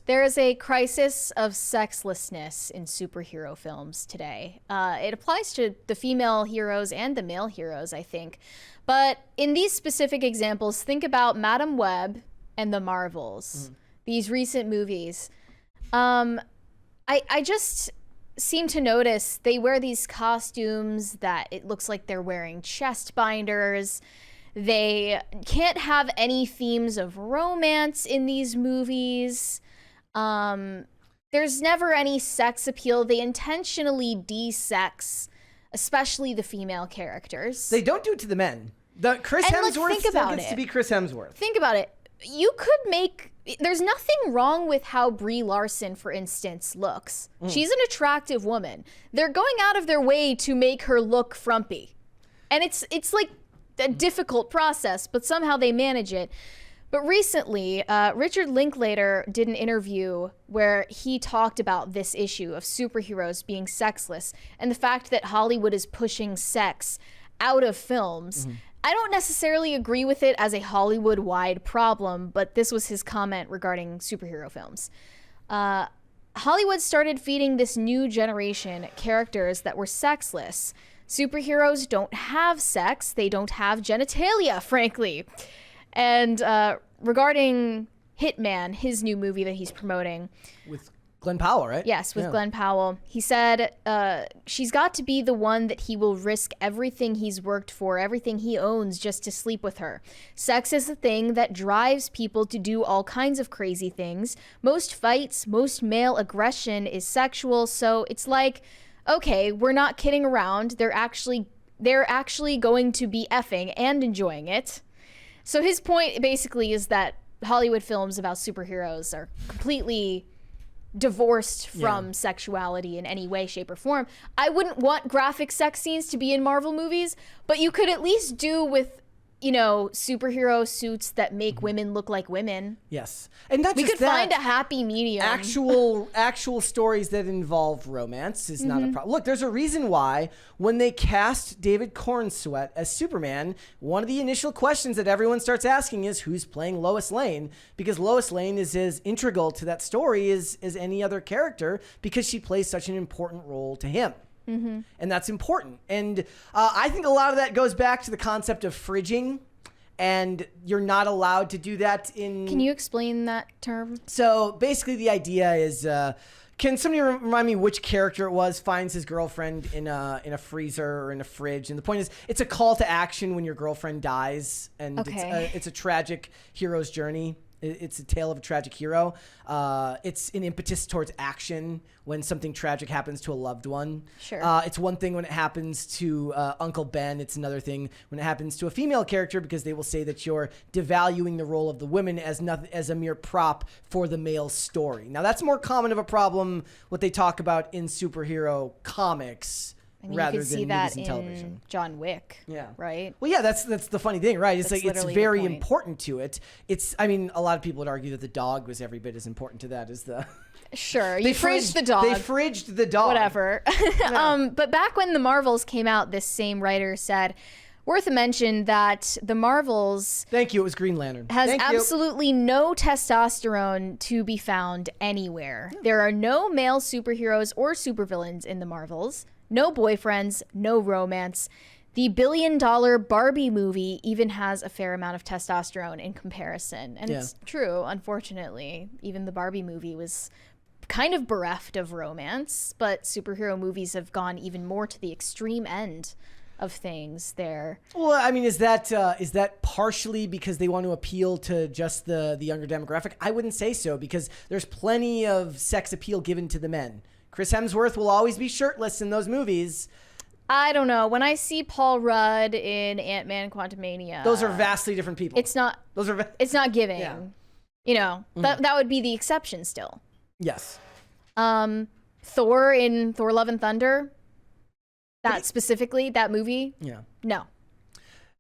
There is a crisis of sexlessness in superhero films today. It applies to the female heroes and the male heroes, I think. But in these specific examples, think about Madam Web and the Marvels, these recent movies. I just seem to notice they wear these costumes that it looks like they're wearing chest binders. They can't have any themes of romance in these movies. There's never any sex appeal. They intentionally de-sex, especially the female characters. They don't do it to the men. Chris Hemsworth still gets to be Chris Hemsworth. Think about it. You could make... There's nothing wrong with how Brie Larson, for instance, looks. She's an attractive woman. They're going out of their way to make her look frumpy. And it's like a difficult process, but somehow they manage it. But recently, Richard Linklater did an interview where he talked about this issue of superheroes being sexless and the fact that Hollywood is pushing sex out of films. I don't necessarily agree with it as a Hollywood-wide problem, but this was his comment regarding superhero films. Hollywood started feeding this new generation characters that were sexless. Superheroes don't have sex. They don't have genitalia, frankly. And regarding Hitman, his new movie that he's promoting. With Glenn Powell, right? Yes, with Glenn Powell. He said she's got to be the one that he will risk everything he's worked for, everything he owns, just to sleep with her. Sex is the thing that drives people to do all kinds of crazy things. Most fights, most male aggression is sexual, so it's like, okay, we're not kidding around. They're actually going to be effing and enjoying it. So his point basically is that Hollywood films about superheroes are completely divorced from sexuality in any way, shape, or form. I wouldn't want graphic sex scenes to be in Marvel movies, but you could at least do with, you know, superhero suits that make women look like women. Yes. And not we just could that, find a happy medium. Actual stories that involve romance is not a problem. Look, there's a reason why when they cast David Cornsweet as Superman, one of the initial questions that everyone starts asking is who's playing Lois Lane, because Lois Lane is as integral to that story as any other character because she plays such an important role to him. And that's important. And I think a lot of that goes back to the concept of fridging, and you're not allowed to do that in... Can you explain that term? So basically the idea is, can somebody remind me which character it was finds his girlfriend in a freezer or in a fridge? And the point is, it's a call to action when your girlfriend dies, and it's a tragic hero's journey. It's a tale of a tragic hero. It's an impetus towards action when something tragic happens to a loved one. Sure. It's one thing when it happens to Uncle Ben. It's another thing when it happens to a female character, because they will say that you're devaluing the role of the women as a mere prop for the male story. Now, that's more common of a problem, what they talk about in superhero comics. I mean, rather you can see than that movies and television. in John Wick, right? Well, yeah, that's the funny thing, right? It's That's like it's literally the very point. important to it. I mean, a lot of people would argue that the dog was every bit as important to that as the... Sure, you fridged the dog. They fridged the dog. Whatever. But back when the Marvels came out, this same writer said, worth a mention that the Marvels... Thank you, it was Green Lantern. ...has absolutely no testosterone to be found anywhere. There are no male superheroes or supervillains in the Marvels. No boyfriends, no romance. The billion-dollar Barbie movie even has a fair amount of testosterone in comparison. And it's true, unfortunately. Even the Barbie movie was kind of bereft of romance, but superhero movies have gone even more to the extreme end of things there. Well, I mean, is that partially because they want to appeal to just the younger demographic? I wouldn't say so, because there's plenty of sex appeal given to the men. Chris Hemsworth will always be shirtless in those movies. I don't know. When I see Paul Rudd in Ant-Man Quantumania... Those are vastly different people. It's not... It's not giving. Yeah. You know, that would be the exception still. Yes. Thor in Thor Love and Thunder... specifically, that movie? Yeah. No.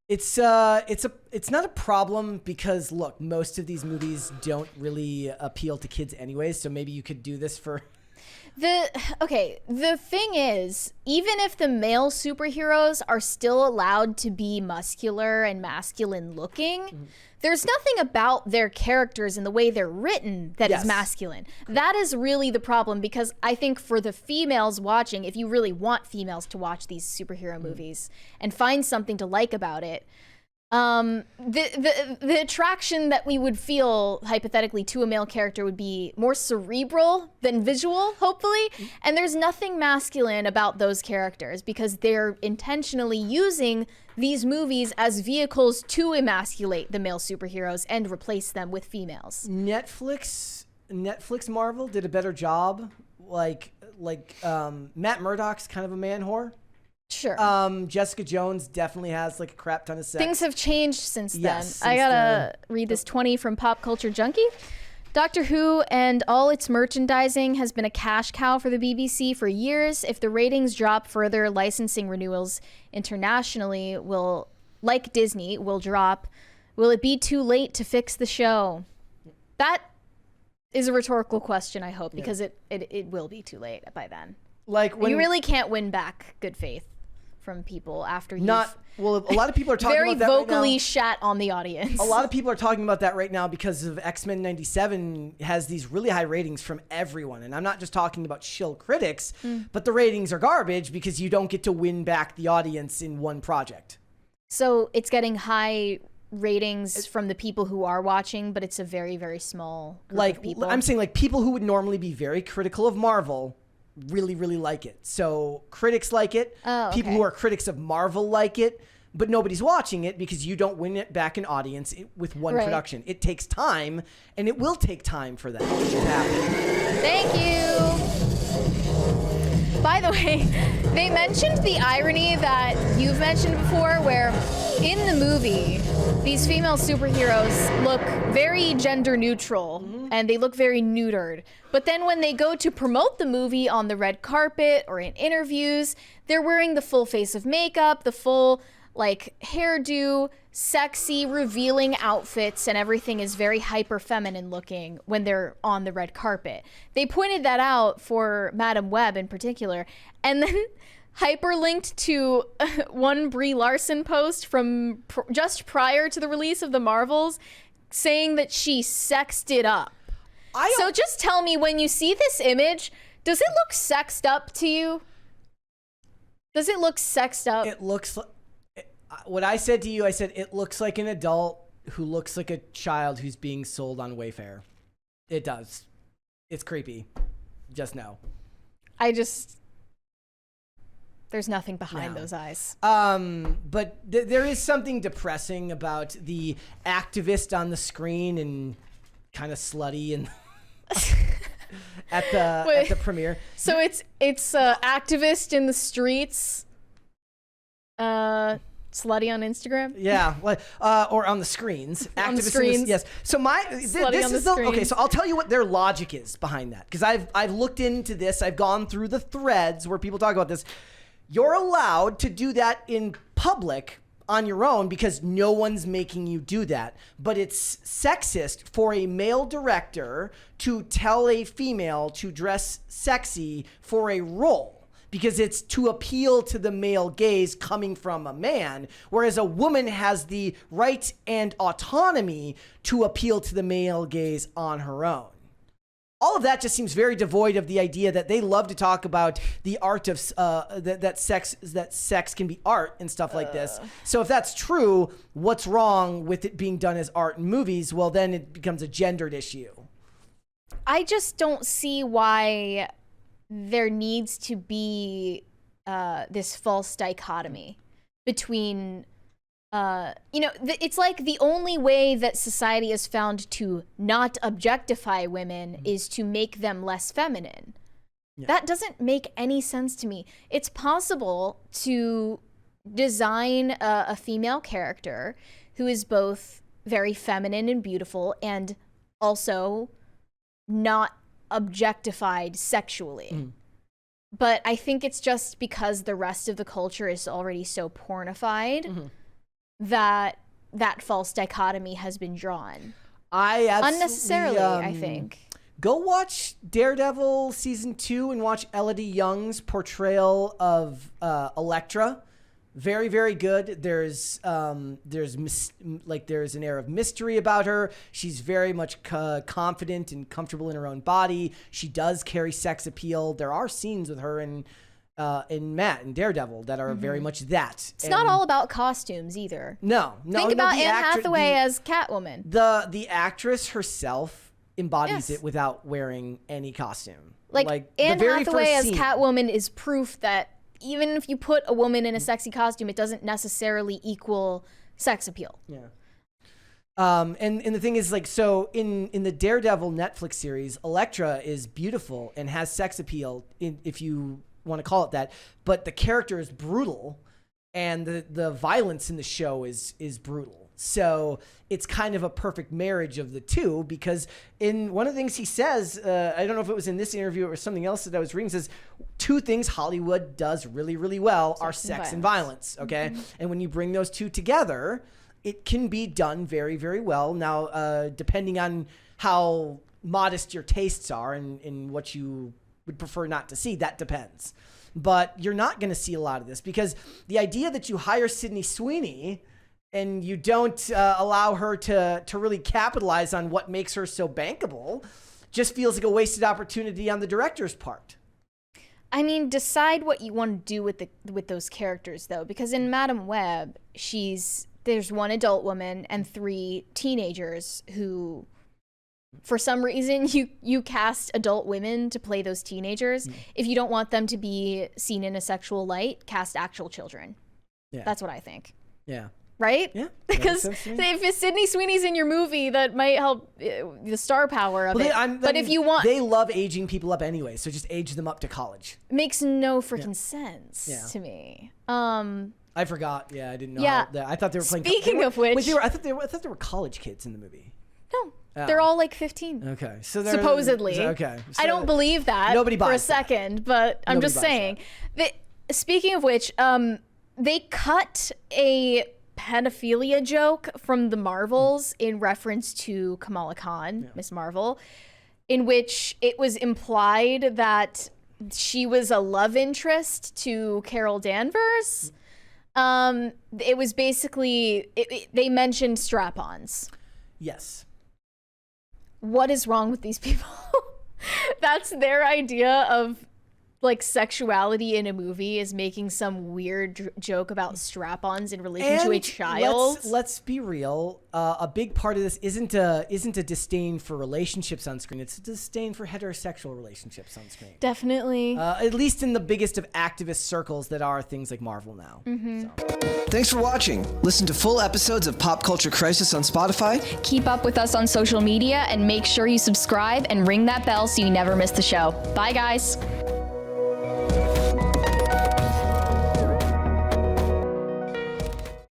It's not a problem because, look, most of these movies don't really appeal to kids anyways, so maybe you could do this for... The thing is, even if the male superheroes are still allowed to be muscular and masculine looking, there's nothing about their characters and the way they're written that is masculine. That is really the problem, because I think for the females watching, if you really want females to watch these superhero movies and find something to like about it, the attraction that we would feel hypothetically to a male character would be more cerebral than visual, hopefully. And there's nothing masculine about those characters because they're intentionally using these movies as vehicles to emasculate the male superheroes and replace them with females. Netflix Marvel did a better job. Like Matt Murdock's kind of a man whore. Sure. Jessica Jones definitely has like a crap ton of sex. Things have changed since then. Yes, I gotta read this 20 from Pop Culture Junkie. Doctor Who and all its merchandising has been a cash cow for the BBC for years. If the ratings drop further, licensing renewals internationally will, like Disney, will drop. Will it be too late to fix the show? That is a rhetorical question, I hope, because it will be too late by then. Like when you really can't win back good faith from people after you've a lot of people are talking very about that vocally right now. shat on the audience. A lot of people are talking about that right now because of X-Men 97 has these really high ratings from everyone. And I'm not just talking about shill critics, but the ratings are garbage because you don't get to win back the audience in one project. So it's getting high ratings from the people who are watching, but it's a very, very small group of people. I'm saying like people who would normally be very critical of Marvel really, really like it. So critics like it. Oh, okay. People who are critics of Marvel like it, but nobody's watching it because you don't win it back an audience with one production. It takes time, and it will take time for that to happen. Thank you. By the way, they mentioned the irony that you've mentioned before, where in the movie, these female superheroes look very gender neutral and they look very neutered. But then when they go to promote the movie on the red carpet or in interviews, they're wearing the full face of makeup, the full like hairdo, sexy, revealing outfits, and everything is very hyper feminine looking when they're on the red carpet. They pointed that out for Madam Web in particular, and then hyperlinked to one Brie Larson post from just prior to the release of the Marvels saying that she sexed it up. So just tell me, when you see this image, does it look sexed up to you? Does it look sexed up? It looks like, what I said to you, I said, it looks like an adult who looks like a child who's being sold on Wayfair. It does. It's creepy. Just know. There's nothing behind those eyes. But there is something depressing about the activist on the screen and kind of slutty and at the premiere. So it's activist in the streets, slutty on Instagram. Yeah, or on the screens. On the Activist screens. yes. So this is okay. So I'll tell you what their logic is behind that, because I've looked into this. I've gone through the threads where people talk about this. You're allowed to do that in public on your own because no one's making you do that. But it's sexist for a male director to tell a female to dress sexy for a role, because it's to appeal to the male gaze coming from a man, whereas a woman has the right and autonomy to appeal to the male gaze on her own. All of that just seems very devoid of the idea that they love to talk about the art of that sex can be art and stuff like this. So if that's true, what's wrong with it being done as art in movies? Well, then it becomes a gendered issue. I just don't see why there needs to be this false dichotomy between it's like the only way that society has found to not objectify women is to make them less feminine. Yeah. That doesn't make any sense to me. It's possible to design a female character who is both very feminine and beautiful and also not objectified sexually. But I think it's just because the rest of the culture is already so pornified that false dichotomy has been drawn. Unnecessarily, I think. go watch Daredevil season 2 and watch Elodie Young's portrayal of Elektra. Very, very good. There's an air of mystery about her. She's very much confident and comfortable in her own body. She does carry sex appeal. There are scenes with her in Matt and Daredevil that are very much that. It's not all about costumes either. No. Think about Anne Hathaway as Catwoman. The actress herself embodies it without wearing any costume. Like Anne Hathaway as scene. Catwoman is proof that even if you put a woman in a sexy costume, it doesn't necessarily equal sex appeal. Yeah. And the thing is, like, so in the Daredevil Netflix series, Elektra is beautiful and has sex appeal, if you want to call it that, but the character is brutal, and the violence in the show is brutal. So it's kind of a perfect marriage of the two, because in one of the things he says, I don't know if it was in this interview or something else that I was reading, says 2 things Hollywood does really, really well are sex and violence. Okay. And when you bring those 2 together, it can be done very, very well. Now, depending on how modest your tastes are and what you would prefer not to see, that depends. But you're not going to see a lot of this, because the idea that you hire Sydney Sweeney and you don't allow her to really capitalize on what makes her so bankable just feels like a wasted opportunity on the director's part. I mean, decide what you want to do with those characters, though, because in Madam Web, there's 1 adult woman and 3 teenagers who, for some reason, you cast adult women to play those teenagers. If you don't want them to be seen in a sexual light, cast actual children. Yeah. That's what I think. Yeah. Right? Yeah. Because if Sydney Sweeney's in your movie, that might help the star power of it. But if you want... They love aging people up anyway, so just age them up to college. Makes no freaking sense to me. I forgot. Yeah, I didn't know. Yeah. I thought they were playing... Speaking of which... I thought they were college kids in the movie. No. They're all like 15. Okay. So supposedly. Okay. So I don't believe that for a second, but I'm just saying. Speaking of which, they cut a pedophilia joke from the Marvels in reference to Kamala Khan, Miss Marvel, in which it was implied that she was a love interest to Carol Danvers. It was basically, they mentioned strap-ons. Yes. What is wrong with these people? That's their idea of like sexuality in a movie, is making some weird joke about strap-ons in relation to a child. Let's be real. A big part of this isn't a disdain for relationships on screen. It's a disdain for heterosexual relationships on screen. Definitely. At least in the biggest of activist circles that are things like Marvel now. So. Thanks for watching. Listen to full episodes of Pop Culture Crisis on Spotify. Keep up with us on social media and make sure you subscribe and ring that bell so you never miss the show. Bye, guys.